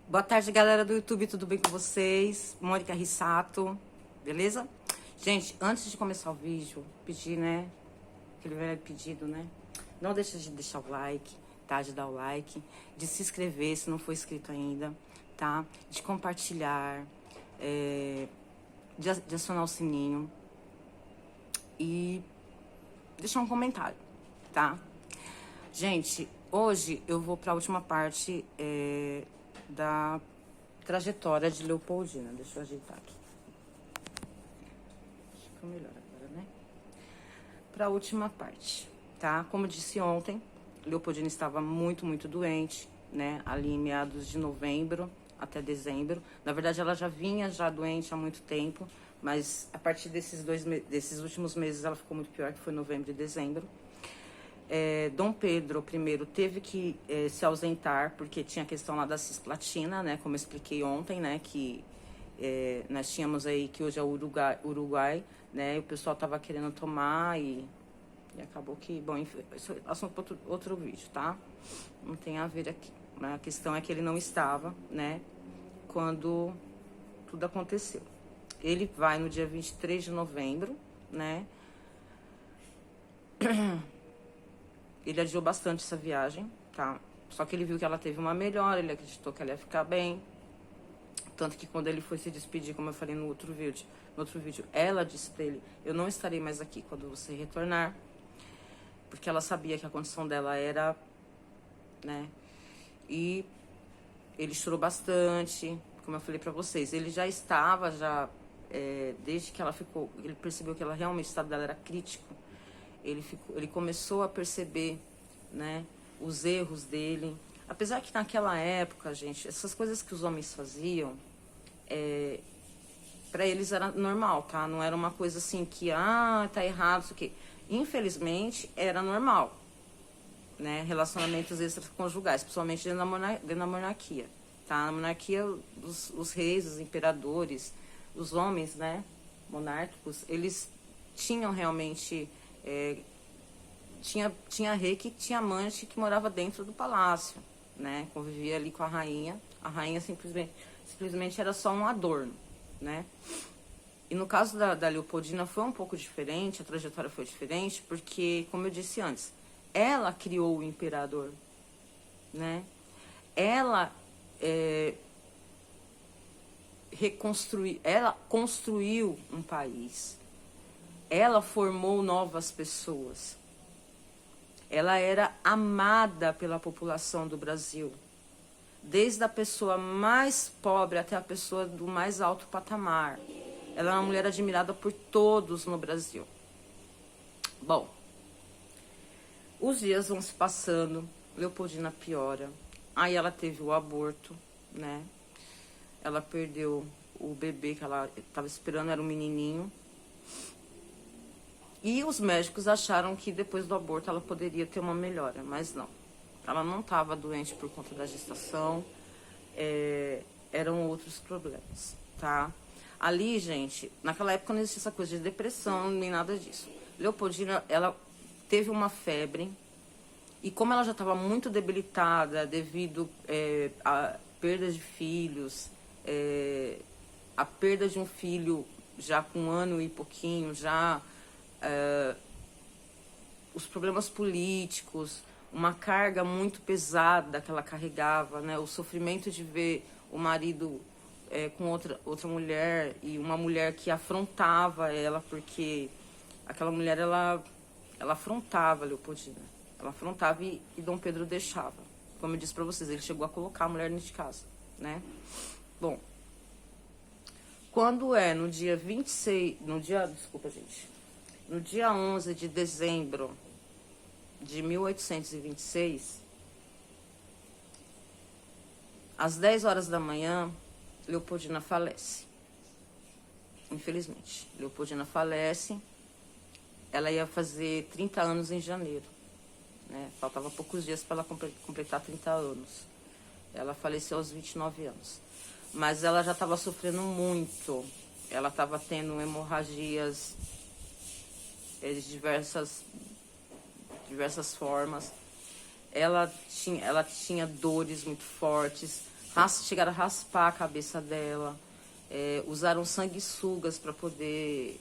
Boa tarde, galera do YouTube, tudo bem com vocês? Mônica Rissato, beleza? Gente, antes de começar o vídeo, pedir, né? Aquele velho pedido, né? Não deixa de deixar o like, tá? De dar o like, de se inscrever se não for inscrito ainda, tá? De compartilhar, de acionar o sininho e deixar um comentário, tá? Gente, hoje eu vou para a última parte da trajetória de Leopoldina. Deixa eu ajeitar aqui. Acho que ficou melhor agora, né? Para a última parte, tá? Como disse ontem, Leopoldina estava muito doente, né? Ali em meados de novembro até dezembro. Na verdade, ela já vinha doente há muito tempo, mas a partir desses últimos meses ela ficou muito pior, que foi novembro e dezembro. Dom Pedro I teve que se ausentar, porque tinha a questão lá da cisplatina, né? Como eu expliquei ontem, né? Que nós tínhamos aí, que hoje é o Uruguai, né? E o pessoal tava querendo tomar e acabou que... Bom, enfim, isso é assunto para outro vídeo, tá? Não tem a ver aqui. Né? A questão é que ele não estava, né? Quando tudo aconteceu. Ele vai no dia 23 de novembro, né? Ele adiou bastante essa viagem, tá? Só que ele viu que ela teve uma melhora, ele acreditou que ela ia ficar bem. Tanto que quando ele foi se despedir, como eu falei no outro vídeo, ela disse pra ele: eu não estarei mais aqui quando você retornar. Porque ela sabia que a condição dela era, né? E ele chorou bastante, como eu falei pra vocês. Ele já estava, desde que ela ficou, ele percebeu que ela realmente, o estado dela era crítico. Ele começou a perceber, né, os erros dele. Apesar que naquela época, gente, essas coisas que os homens faziam, para eles era normal, tá? Não era uma coisa assim que, tá errado, isso aqui. Infelizmente, era normal, né? Relacionamentos extraconjugais, principalmente dentro da monarquia, tá? Na monarquia, os reis, os imperadores, os homens, né, monárquicos, eles tinham realmente... tinha rei que tinha amante que morava dentro do palácio, né? Convivia ali com a rainha. A rainha simplesmente era só um adorno, né? E no caso da Leopoldina foi um pouco diferente, a trajetória foi diferente, porque, como eu disse antes, ela criou o imperador, né? Ela ela construiu um país. Ela formou novas pessoas. Ela era amada pela população do Brasil. Desde a pessoa mais pobre até a pessoa do mais alto patamar. Ela é uma mulher admirada por todos no Brasil. Bom, os dias vão se passando, Leopoldina piora. Aí ela teve o aborto, né? Ela perdeu o bebê que ela estava esperando, era um menininho. E os médicos acharam que depois do aborto ela poderia ter uma melhora, mas não. Ela não estava doente por conta da gestação, eram outros problemas, tá? Ali, gente, naquela época não existia essa coisa de depressão, nem nada disso. Leopoldina, ela teve uma febre, e como ela já estava muito debilitada devido a perda de filhos, a perda de um filho já com 1 ano e pouquinho, os problemas políticos, uma carga muito pesada que ela carregava, né? O sofrimento de ver o marido com outra mulher, e uma mulher que afrontava ela, porque aquela mulher, ela afrontava a Leopoldina. Ela afrontava e Dom Pedro deixava. Como eu disse pra vocês, ele chegou a colocar a mulher dentro de casa, né? Bom, quando no dia 26... No dia 11 de dezembro de 1826, às 10 horas da manhã, Leopoldina falece. Infelizmente, Leopoldina falece. Ela ia fazer 30 anos em janeiro, né? Faltava poucos dias para ela completar 30 anos. Ela faleceu aos 29 anos. Mas ela já estava sofrendo muito. Ela estava tendo hemorragias de diversas formas. Ela tinha dores muito fortes, chegaram a raspar a cabeça dela, usaram sanguessugas para poder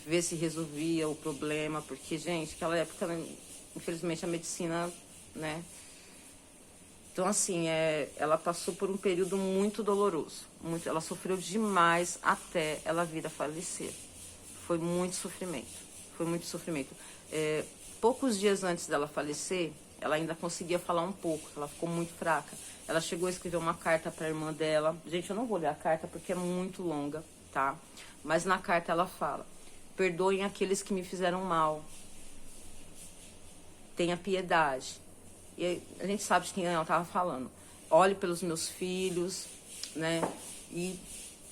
ver se resolvia o problema, porque, gente, naquela época, infelizmente, a medicina, né? Então, assim, ela passou por um período muito doloroso. Ela sofreu demais até ela vir a falecer. Foi muito sofrimento. Foi muito sofrimento. Poucos dias antes dela falecer, ela ainda conseguia falar um pouco. Ela ficou muito fraca. Ela chegou a escrever uma carta para a irmã dela. Gente, eu não vou ler a carta porque é muito longa, tá? Mas na carta ela fala: perdoem aqueles que me fizeram mal. Tenha piedade. E a gente sabe de quem ela estava falando. Olhe pelos meus filhos, né? E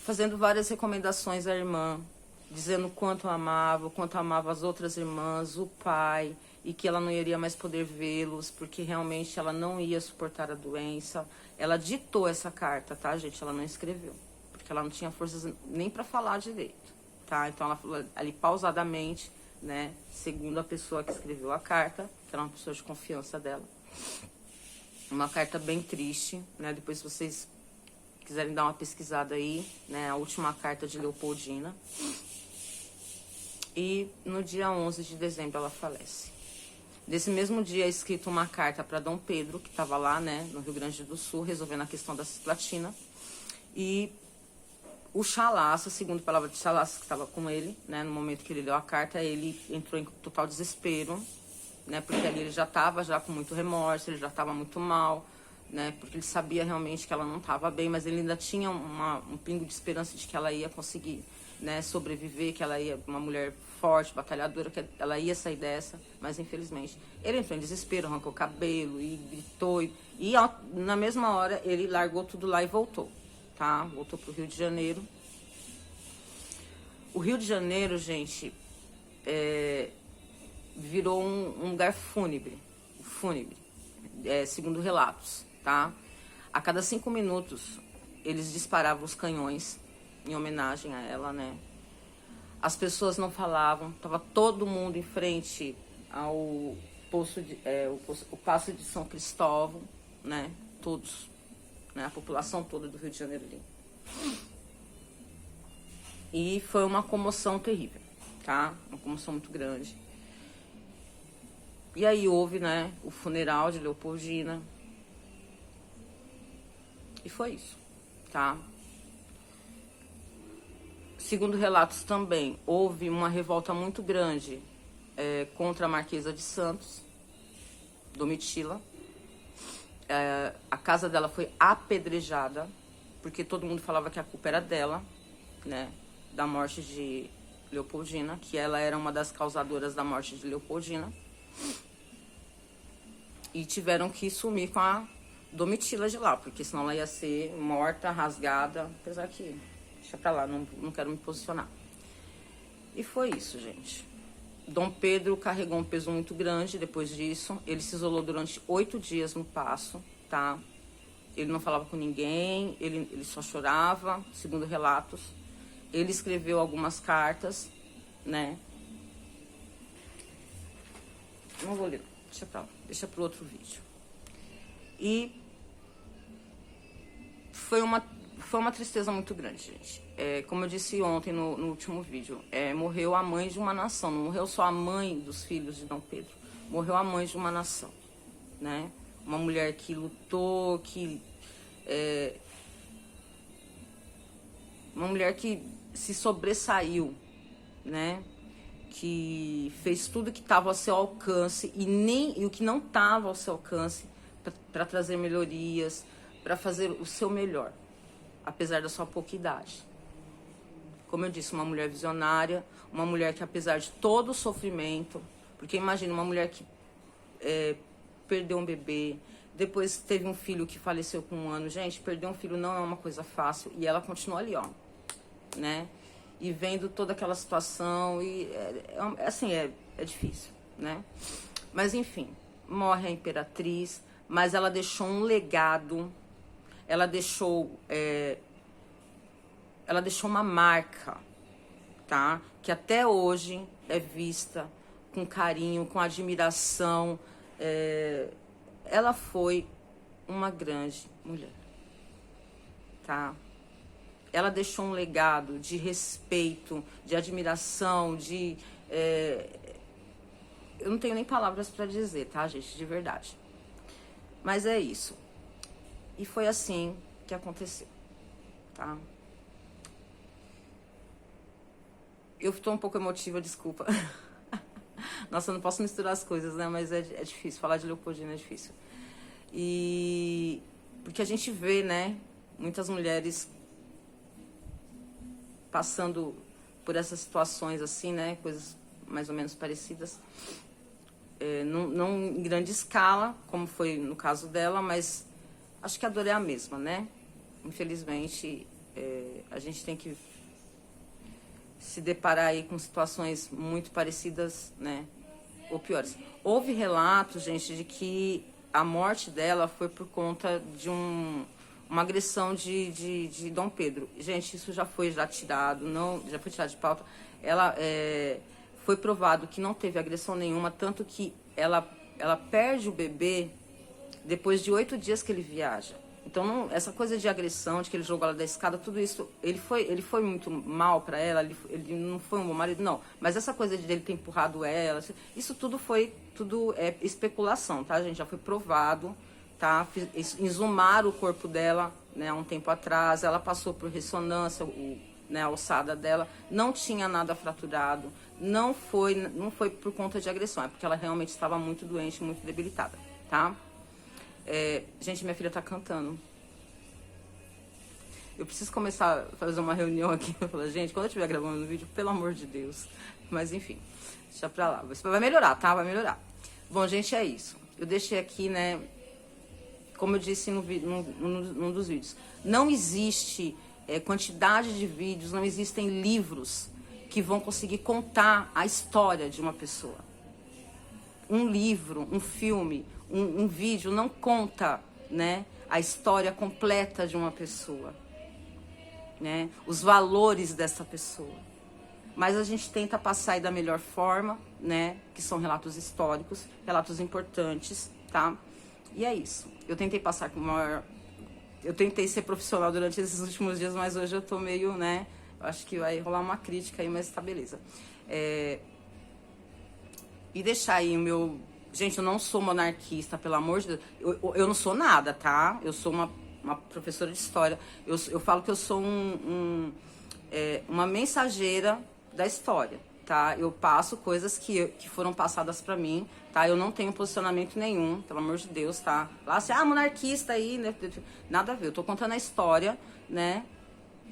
fazendo várias recomendações à irmã, dizendo o quanto amava as outras irmãs, o pai, e que ela não iria mais poder vê-los, porque realmente ela não ia suportar a doença. Ela ditou essa carta, tá, gente? Ela não escreveu, porque ela não tinha forças nem para falar direito, tá? Então ela falou ali pausadamente, né? Segundo a pessoa que escreveu a carta, que era uma pessoa de confiança dela. Uma carta bem triste, né? Depois, se vocês quiserem dar uma pesquisada aí, né? A última carta de Leopoldina. E no dia 11 de dezembro ela falece. Desse mesmo dia é escrito uma carta para Dom Pedro, que estava lá, né? No Rio Grande do Sul, resolvendo a questão da cisplatina. E o Chalaça, segundo a palavra de Chalaça, que estava com ele, né? No momento que ele leu a carta, ele entrou em total desespero, né, porque ali ele já estava com muito remorso, ele já estava muito mal, né, porque ele sabia realmente que ela não estava bem, mas ele ainda tinha um pingo de esperança de que ela ia conseguir, né, sobreviver, que ela ia, uma mulher forte, batalhadora, que ela ia sair dessa, mas infelizmente ele entrou em desespero, arrancou o cabelo e gritou, e na mesma hora ele largou tudo lá e voltou, tá? Voltou pro Rio de Janeiro. O Rio de Janeiro, gente, virou um lugar fúnebre, segundo relatos, tá? A cada 5 minutos, eles disparavam os canhões em homenagem a ela, né? As pessoas não falavam, tava todo mundo em frente ao o Paço de São Cristóvão, né? Todos, né? A população toda do Rio de Janeiro ali. E foi uma comoção terrível, tá? Uma comoção muito grande. E aí houve, né, o funeral de Leopoldina. E foi isso, tá? Segundo relatos também, houve uma revolta muito grande contra a Marquesa de Santos, Domitila. A casa dela foi apedrejada, porque todo mundo falava que a culpa era dela, né, da morte de Leopoldina, que ela era uma das causadoras da morte de Leopoldina. E tiveram que sumir com a Domitila de lá, porque senão ela ia ser morta, rasgada, apesar que, deixa pra lá, não quero me posicionar. E foi isso, gente. Dom Pedro carregou um peso muito grande depois disso. Ele se isolou durante 8 dias no Paço, tá? Ele não falava com ninguém, ele só chorava, segundo relatos. Ele escreveu algumas cartas, né? Não vou ler, deixa pra lá, deixa pro outro vídeo. E foi uma tristeza muito grande, gente. Como eu disse ontem no último vídeo, morreu a mãe de uma nação. Não morreu só a mãe dos filhos de Dom Pedro. Morreu a mãe de uma nação, né? Uma mulher que lutou, uma mulher que se sobressaiu, né? Que fez tudo que estava ao seu alcance e o que não estava ao seu alcance para trazer melhorias, para fazer o seu melhor, apesar da sua pouca idade. Como eu disse, uma mulher visionária, uma mulher que, apesar de todo o sofrimento, porque imagina uma mulher que perdeu um bebê, depois teve um filho que faleceu com 1 ano. Gente, perder um filho não é uma coisa fácil, e ela continua ali, ó, né? E vendo toda aquela situação, e assim, é difícil, né? Mas enfim, morre a imperatriz, mas ela deixou um legado, ela deixou uma marca, tá? Que até hoje é vista com carinho, com admiração. Ela foi uma grande mulher, tá? Ela deixou um legado de respeito, de admiração, de... eu não tenho nem palavras para dizer, tá, gente? De verdade. Mas é isso. E foi assim que aconteceu, tá? Eu tô um pouco emotiva, desculpa. Nossa, eu não posso misturar as coisas, né? Mas é difícil. Falar de Leopoldina é difícil. E... porque a gente vê, né? Muitas mulheres passando por essas situações assim, né? Coisas mais ou menos parecidas. Não em grande escala, como foi no caso dela, mas acho que a dor é a mesma, né? Infelizmente, a gente tem que se deparar aí com situações muito parecidas, né? Ou piores. Houve relatos, gente, de que a morte dela foi por conta de uma agressão de Dom Pedro. Gente, isso já foi tirado, já foi tirado de pauta. Ela foi provado que não teve agressão nenhuma, tanto que ela perde o bebê depois de 8 dias que ele viaja. Então, essa coisa de agressão, de que ele jogou ela da escada, tudo isso, ele foi muito mal para ela, ele não foi um bom marido, não. Mas essa coisa de ele ter empurrado ela, isso tudo é especulação, tá, gente? Já foi provado, tá? Exumaram o corpo dela, né, há um tempo atrás, ela passou por ressonância, né, a alçada dela, não tinha nada fraturado, não foi por conta de agressão, é porque ela realmente estava muito doente, muito debilitada, tá? Gente, minha filha tá cantando. Eu preciso começar a fazer uma reunião aqui. Eu falo, gente, quando eu estiver gravando o vídeo, pelo amor de Deus. Mas enfim, deixa pra lá. Vai melhorar, tá? Vai melhorar. Bom, gente, é isso. Eu deixei aqui, né? Como eu disse num dos vídeos, não existe quantidade de vídeos, não existem livros que vão conseguir contar a história de uma pessoa. Um livro, um filme, um vídeo não conta, né, a história completa de uma pessoa, né, os valores dessa pessoa. Mas a gente tenta passar aí da melhor forma, né, que são relatos históricos, relatos importantes, tá? E é isso. Eu tentei passar com maior... Eu tentei ser profissional durante esses últimos dias, mas hoje eu tô meio, né, eu acho que vai rolar uma crítica aí, mas tá beleza. E deixar aí o meu... Gente, eu não sou monarquista, pelo amor de Deus. Eu não sou nada, tá? Eu sou uma professora de história. Eu falo que eu sou uma mensageira da história, tá? Eu passo coisas que foram passadas pra mim, tá? Eu não tenho posicionamento nenhum, pelo amor de Deus, tá? Lá assim, monarquista aí, né? Nada a ver. Eu tô contando a história, né?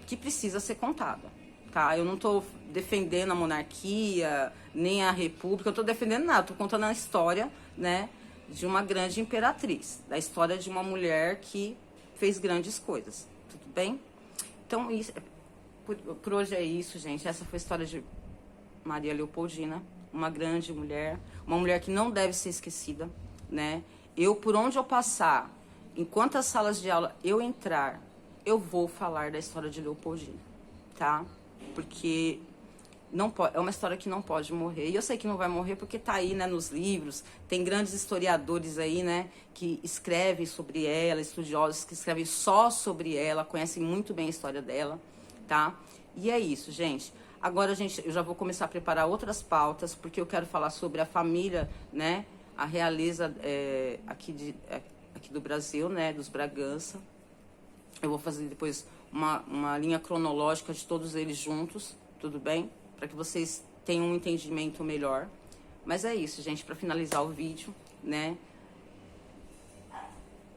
Que precisa ser contada, tá? Eu não tô defendendo a monarquia, nem a república, eu tô defendendo nada, tô contando a história, né, de uma grande imperatriz, da história de uma mulher que fez grandes coisas, tudo bem? Então, isso, por hoje é isso, gente, essa foi a história de Maria Leopoldina, uma grande mulher, uma mulher que não deve ser esquecida, né? Por onde eu passar, em quantas salas de aula eu entrar, eu vou falar da história de Leopoldina, tá? Porque é uma história que não pode morrer. E eu sei que não vai morrer porque tá aí, né, nos livros. Tem grandes historiadores aí, né, que escrevem sobre ela, estudiosos que escrevem só sobre ela, conhecem muito bem a história dela, tá? E é isso, gente. Agora, eu já vou começar a preparar outras pautas, porque eu quero falar sobre a família, né, a realeza aqui do Brasil, né, dos Bragança. Eu vou fazer depois uma linha cronológica de todos eles juntos, tudo bem? Para que vocês tenham um entendimento melhor. Mas é isso, gente, para finalizar o vídeo, né?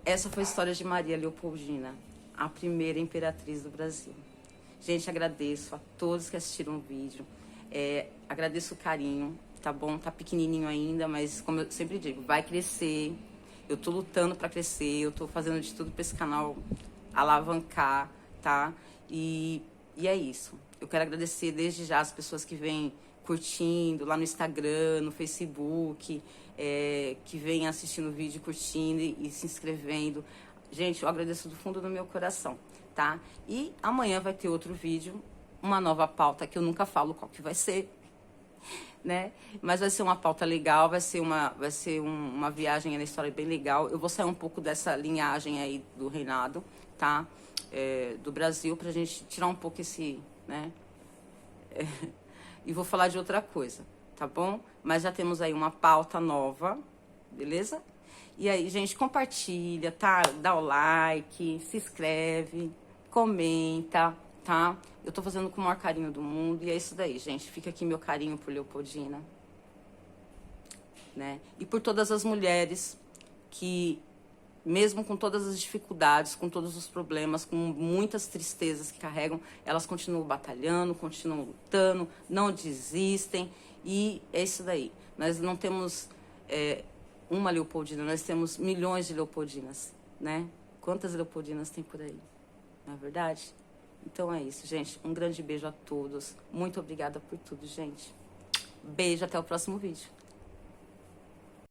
Essa foi a história de Maria Leopoldina, a primeira imperatriz do Brasil. Gente, agradeço a todos que assistiram o vídeo. Agradeço o carinho, tá bom? Tá pequenininho ainda, mas como eu sempre digo, vai crescer. Eu tô lutando para crescer, eu tô fazendo de tudo para esse canal alavancar, tá? E é isso. Eu quero agradecer desde já as pessoas que vêm curtindo lá no Instagram, no Facebook, que vêm assistindo o vídeo, curtindo e se inscrevendo. Gente, eu agradeço do fundo do meu coração, tá? E amanhã vai ter outro vídeo, uma nova pauta que eu nunca falo qual que vai ser. né? Mas vai ser uma pauta legal, vai ser uma viagem na história bem legal. Eu vou sair um pouco dessa linhagem aí do reinado, tá? Do Brasil, pra gente tirar um pouco esse, né? E vou falar de outra coisa, tá bom? Mas já temos aí uma pauta nova, beleza? E aí, gente, compartilha, tá? Dá o like, se inscreve, comenta, tá? Eu tô fazendo com o maior carinho do mundo e é isso daí, gente. Fica aqui meu carinho por Leopoldina, né? E por todas as mulheres que, mesmo com todas as dificuldades, com todos os problemas, com muitas tristezas que carregam, elas continuam batalhando, continuam lutando, não desistem. E é isso daí. Nós não temos uma Leopoldina, nós temos milhões de Leopoldinas, né? Quantas Leopoldinas tem por aí? Não é verdade? Então é isso, gente. Um grande beijo a todos. Muito obrigada por tudo, gente. Beijo, até o próximo vídeo.